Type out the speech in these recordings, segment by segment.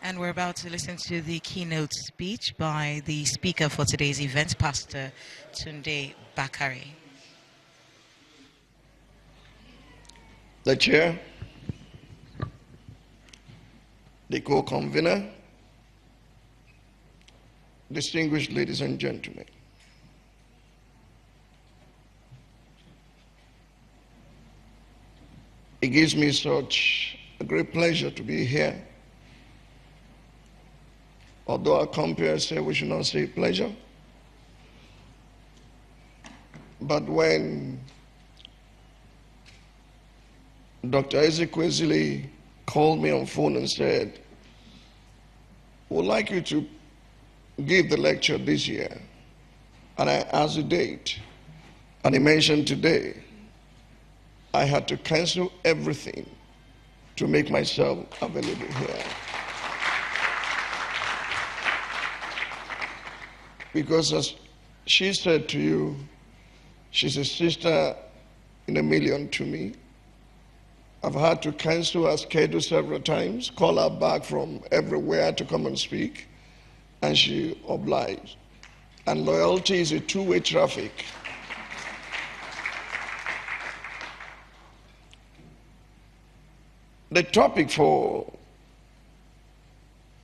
And we're about to listen to the keynote speech by the speaker for today's event, Pastor Tunde Bakare. The chair, the co-convener, distinguished ladies and gentlemen. It gives me such a great pleasure to be here. Although our compeers say we should not say pleasure. But when Dr. Ezekwesili called me on phone and said, "We'd like you to give the lecture this year," and I asked the date, and he mentioned today, I had to cancel everything to make myself available here. Because as she said to you, she's a sister in a million to me. I've had to cancel her schedule several times, call her back from everywhere to come and speak, and she obliged. And loyalty is a two-way traffic. The topic for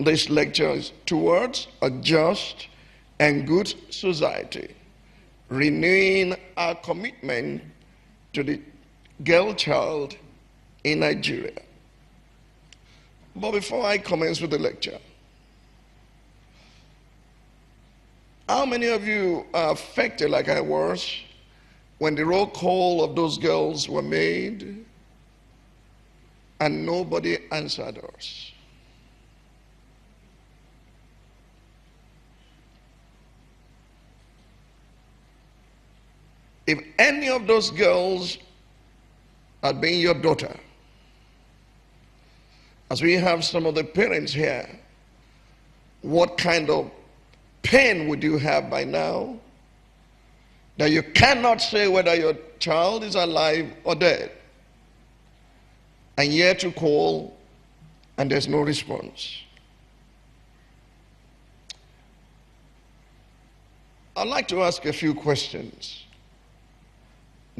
this lecture is towards a just and good society, renewing our commitment to the girl child in Nigeria. But before I commence with the lecture, how many of you are affected like I was when the roll call of those girls were made and nobody answered us? If any of those girls had been your daughter, as we have some of the parents here, what kind of pain would you have by now that you cannot say whether your child is alive or dead, and yet you call and there's no response? I'd like to ask a few questions.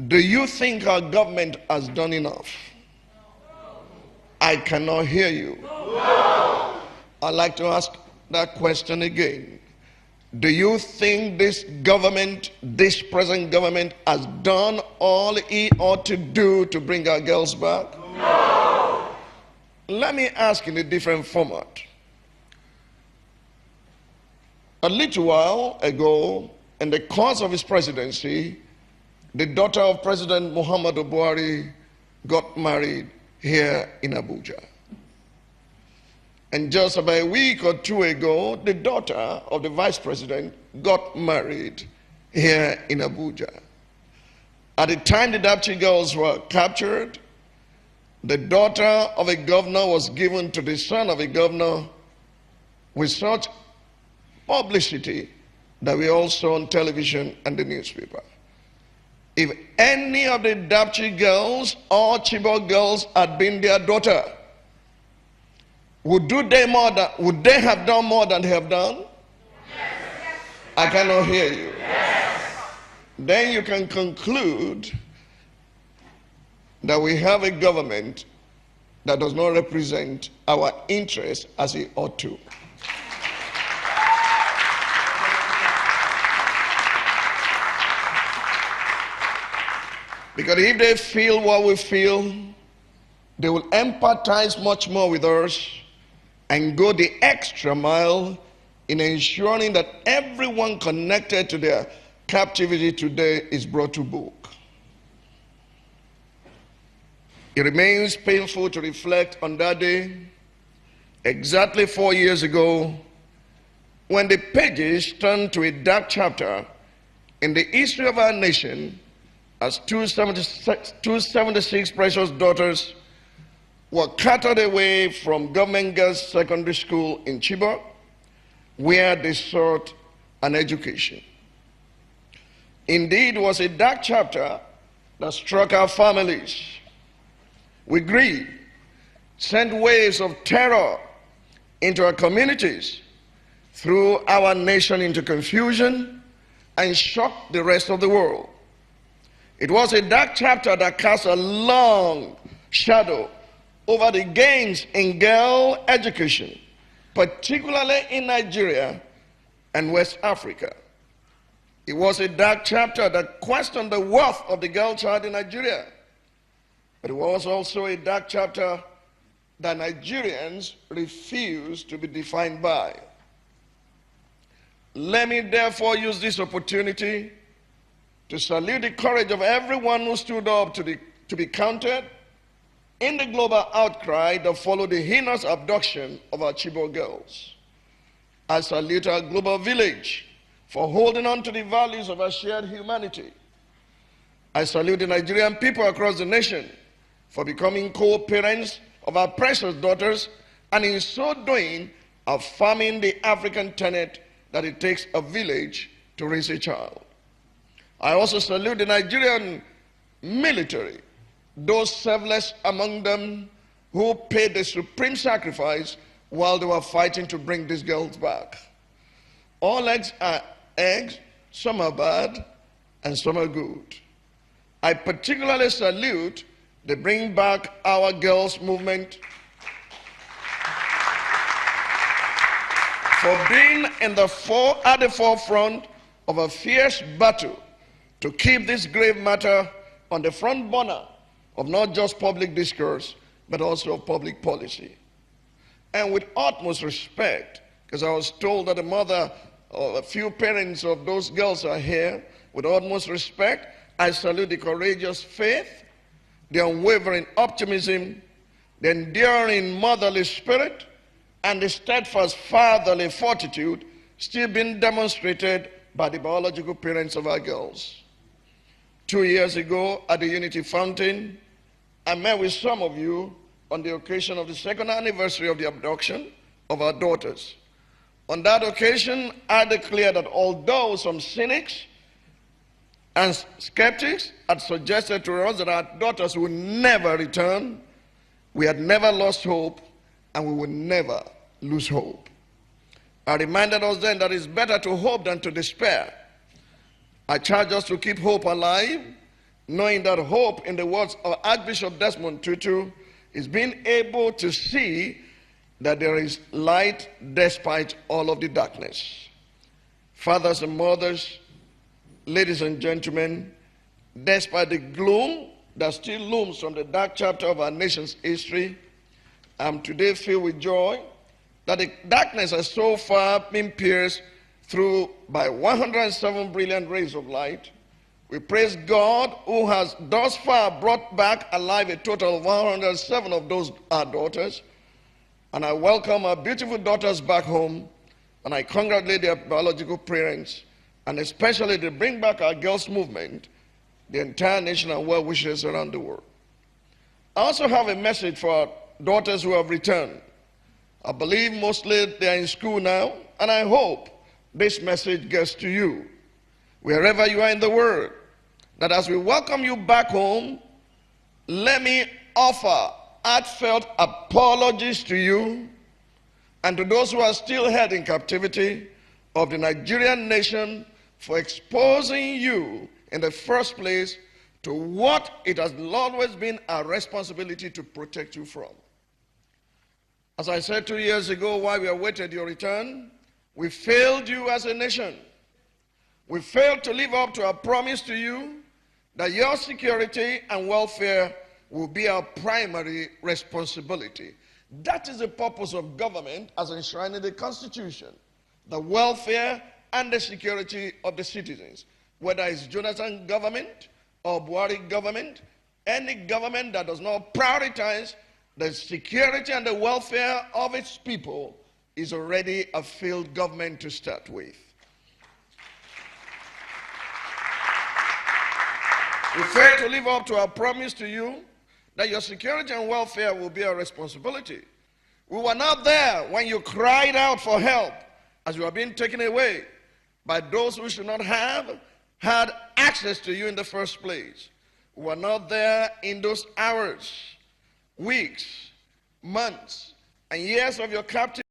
Do you think our government has done enough? I cannot hear you. No. I'd like to ask that question again. Do you think this government, this present government, has done all it ought to do to bring our girls back? No. Let me ask in a different format. A little while ago, in the course of his presidency, the daughter of President Muhammadu Buhari got married here in Abuja. And just about a week or two ago, the daughter of the vice president got married here in Abuja. At the time the Dapchi girls were captured, the daughter of a governor was given to the son of a governor with such publicity that we all saw on television and the newspaper. If any of the Dapchi girls or Chibok girls had been their daughter, would they have done more than they have done? Yes. I cannot hear you. Yes. Then you can conclude that we have a government that does not represent our interests as it ought to. Because if they feel what we feel, they will empathize much more with us and go the extra mile in ensuring that everyone connected to their captivity today is brought to book. It remains painful to reflect on that day, exactly 4 years ago, when the pages turned to a dark chapter in the history of our nation, as 276 precious daughters were carted away from Government Girls Secondary School in Chibok, where they sought an education. Indeed, it was a dark chapter that struck our families. We grieved, sent waves of terror into our communities, threw our nation into confusion, and shocked the rest of the world. It was a dark chapter that cast a long shadow over the gains in girl education, particularly in Nigeria and West Africa. It was a dark chapter that questioned the worth of the girl child in Nigeria. But it was also a dark chapter that Nigerians refuse to be defined by. Let me therefore use this opportunity to salute the courage of everyone who stood up to be counted in the global outcry that followed the heinous abduction of our Chibok girls. I salute our global village for holding on to the values of our shared humanity. I salute the Nigerian people across the nation for becoming co-parents of our precious daughters, and in so doing, affirming the African tenet that it takes a village to raise a child. I also salute the Nigerian military, those selfless among them who paid the supreme sacrifice while they were fighting to bring these girls back. All eggs are eggs, some are bad, and some are good. I particularly salute the Bring Back Our Girls movement for being at the forefront of a fierce battle to keep this grave matter on the front burner of not just public discourse, but also of public policy. And with utmost respect, because I was told that the mother or a few parents of those girls are here, with utmost respect, I salute the courageous faith, the unwavering optimism, the enduring motherly spirit, and the steadfast fatherly fortitude still being demonstrated by the biological parents of our girls. 2 years ago at the Unity Fountain, I met with some of you on the occasion of the second anniversary of the abduction of our daughters. On that occasion, I declared that although some cynics and skeptics had suggested to us that our daughters would never return, we had never lost hope, and we would never lose hope. I reminded us then that it's better to hope than to despair. I charge us to keep hope alive, knowing that hope, in the words of Archbishop Desmond Tutu, is being able to see that there is light despite all of the darkness. Fathers and mothers, ladies and gentlemen, despite the gloom that still looms from the dark chapter of our nation's history, I'm today filled with joy that the darkness has so far been pierced through by 107 brilliant rays of light. We praise God who has thus far brought back alive a total of 107 of those our daughters. And I welcome our beautiful daughters back home, and I congratulate their biological parents, and especially the Bring Back Our Girls movement, the entire nation, and well wishers around the world. I also have a message for our daughters who have returned. I believe mostly they are in school now, and I hope this message gets to you, wherever you are in the world, that as we welcome you back home, let me offer heartfelt apologies to you and to those who are still held in captivity of the Nigerian nation for exposing you in the first place to what it has always been our responsibility to protect you from. As I said 2 years ago while we awaited your return, we failed you as a nation. We failed to live up to our promise to you that your security and welfare will be our primary responsibility. That is the purpose of government as enshrined in the Constitution, the welfare and the security of the citizens. Whether it's Jonathan government or Buhari government, any government that does not prioritize the security and the welfare of its people is already a failed government to start with. We failed to live up to our promise to you that your security and welfare will be our responsibility. We were not there when you cried out for help as you were being taken away by those who should not have had access to you in the first place. We were not there in those hours, weeks, months, and years of your captivity.